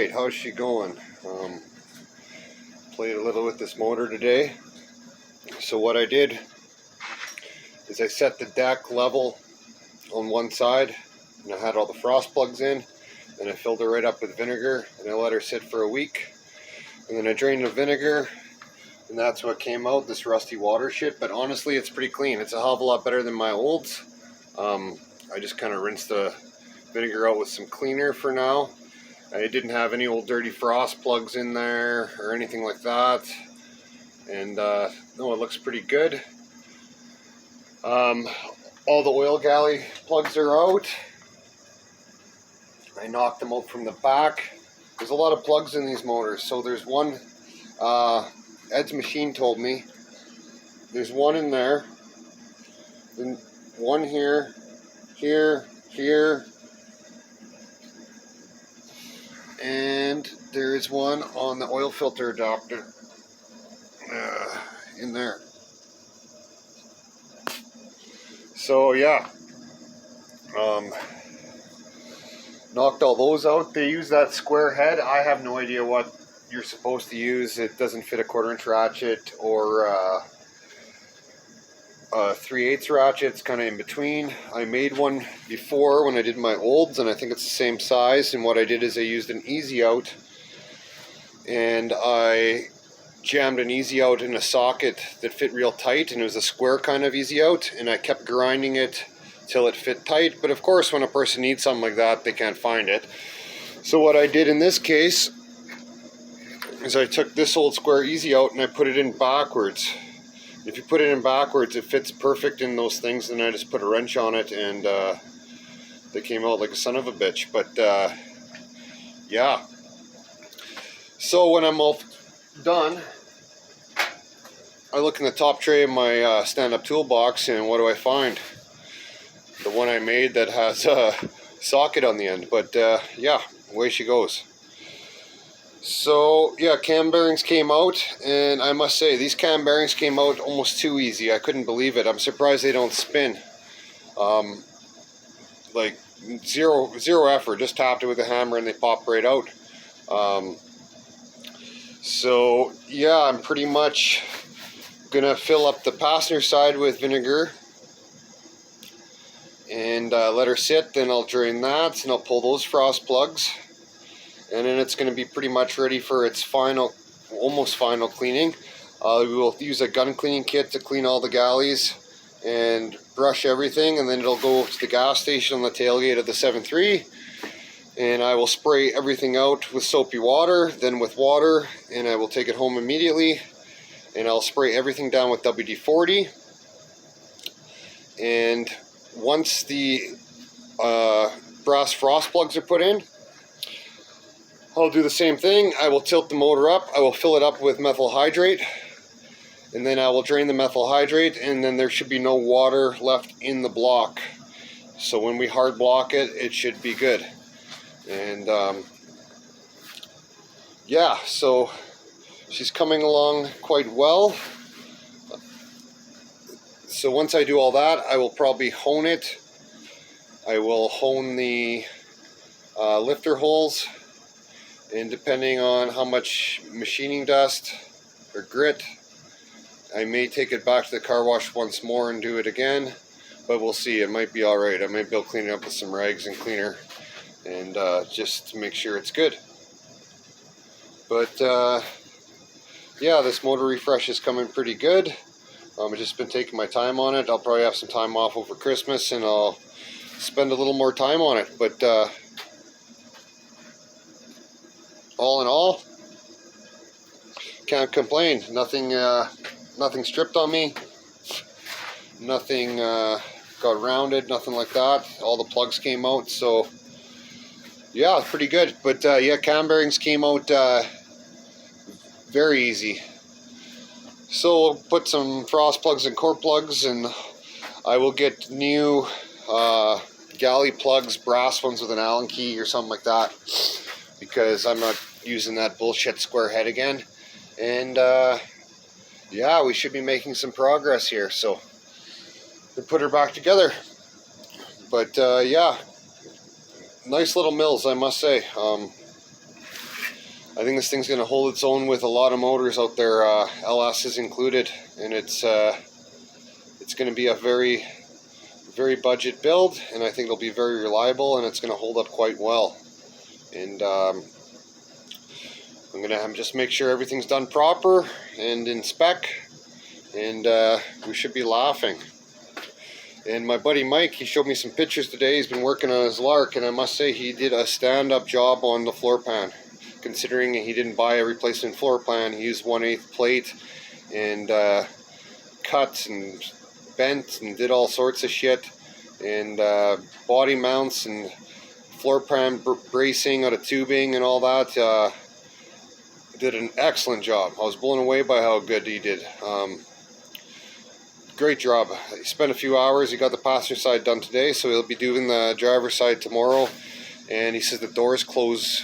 Alright, how's she going? Played a little with this motor today. So what I did is I set the deck level on one side, and I had all the frost plugs in, and I filled her right up with vinegar, and I let her sit for a week, and then I drained the vinegar, and that's what came out, this rusty water shit. But honestly, it's pretty clean. It's a hell of a lot better than my olds. I just kind of rinsed the vinegar out with some cleaner for now. I didn't have any old dirty frost plugs in there or anything like that, and no, it looks pretty good. All the oil galley plugs are out. I knocked them out from the back. There's a lot of plugs in these motors. So there's one, Ed's machine told me, there's one in there, then one here, here, and there is one on the oil filter adapter in there. So yeah, knocked all those out. They use that square head. I have no idea what you're supposed to use. It doesn't fit a 1/4" ratchet or a 3/8 ratchet. It's kind of in between. I made one before when I did my olds, and I think it's the same size. And what I did is I used an easy out, and I jammed an easy out in a socket that fit real tight, and it was a square kind of easy out, and I kept grinding it till it fit tight. But of course, when a person needs something like that, they can't find it. So what I did in this case is I took this old square easy out and I put it in backwards. If you put it in backwards, it fits perfect in those things. Then I just put a wrench on it, and they came out like a son of a bitch. But yeah. So when I'm all done, I look in the top tray of my stand-up toolbox, and what do I find? The one I made that has a socket on the end. But yeah, away she goes. So yeah, cam bearings came out, and I must say these cam bearings came out almost too easy. I couldn't believe it. I'm surprised they don't spin. Like zero effort. Just tapped it with a hammer and they pop right out. So yeah, I'm pretty much gonna fill up the passenger side with vinegar and let her sit. Then I'll drain that, and I'll pull those frost plugs, and then it's going to be pretty much ready for its final, almost final cleaning. We will use a gun cleaning kit to clean all the galleys and brush everything, and then it'll go to the gas station on the tailgate of the 7.3, and I will spray everything out with soapy water, then with water, and I will take it home immediately, and I'll spray everything down with WD-40. And once the brass frost plugs are put in, I'll do the same thing. I will tilt the motor up. I will fill it up with methyl hydrate, and then I will drain the methyl hydrate, and then there should be no water left in the block. So when we hard block it, it should be good. And yeah, so she's coming along quite well. So once I do all that, I will probably hone it. I will hone the lifter holes, and depending on how much machining dust or grit, I may take it back to the car wash once more and do it again, but we'll see. It might be alright. I might be able to clean it up with some rags and cleaner, and just to make sure it's good. But yeah, this motor refresh is coming pretty good. I've just been taking my time on it. I'll probably have some time off over Christmas, and I'll spend a little more time on it. But all in all, can't complain. Nothing stripped on me. Nothing got rounded. Nothing like that. All the plugs came out. So yeah, pretty good. But yeah, cam bearings came out very easy. So we'll put some frost plugs and core plugs, and I will get new galley plugs, brass ones with an Allen key or something like that, because I'm not using that bullshit square head again. And yeah, we should be making some progress here. So we'll put her back together. But yeah, nice little mills, I must say. I think this thing's going to hold its own with a lot of motors out there, LS is included, and it's going to be a very budget build, and I think it'll be very reliable, and it's going to hold up quite well. And I'm going to just make sure everything's done proper and in spec, and we should be laughing. And my buddy Mike, he showed me some pictures today. He's been working on his Lark, and I must say he did a stand-up job on the floor pan. Considering he didn't buy a replacement floor pan, he used 1/8 plate and cut and bent and did all sorts of shit. And body mounts and floor pan bracing out of tubing and all that. Did an excellent job. I was blown away by how good he did. Great job. He spent a few hours. He got the passenger side done today, so he'll be doing the driver's side tomorrow. And he says the doors close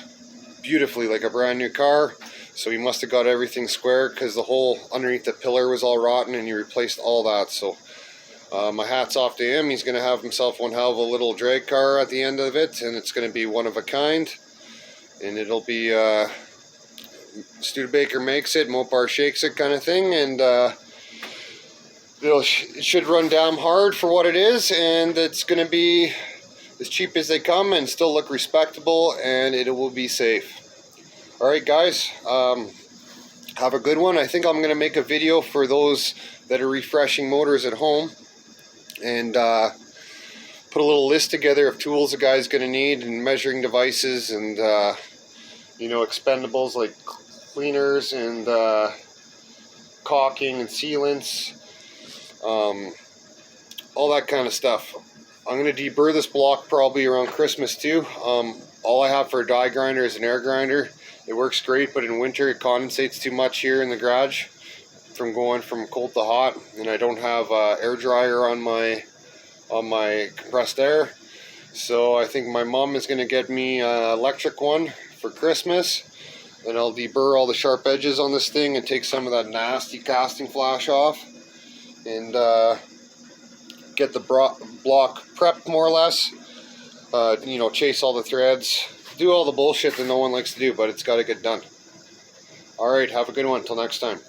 beautifully like a brand new car. So he must have got everything square, because the hole underneath the pillar was all rotten and he replaced all that. So my hat's off to him. He's going to have himself one hell of a little drag car at the end of it, and it's going to be one of a kind. And it'll be Studebaker makes it, Mopar shakes it kind of thing. And it should run damn hard for what it is, and it's going to be as cheap as they come and still look respectable, and it will be safe. Alright guys, have a good one. I think I'm going to make a video for those that are refreshing motors at home, and put a little list together of tools a guy's going to need, and measuring devices, and you know, expendables like cleaners and caulking and sealants. All that kind of stuff. I'm going to deburr this block probably around Christmas too. All I have for a die grinder is an air grinder. It works great, but in winter it condensates too much here in the garage from going from cold to hot, and I don't have air dryer on my compressed air. So I think my mom is going to get me an electric one for Christmas, and I'll deburr all the sharp edges on this thing and take some of that nasty casting flash off, and get the block prepped more or less. You know, chase all the threads, do all the bullshit that no one likes to do, but it's got to get done. Alright, have a good one. Till next time.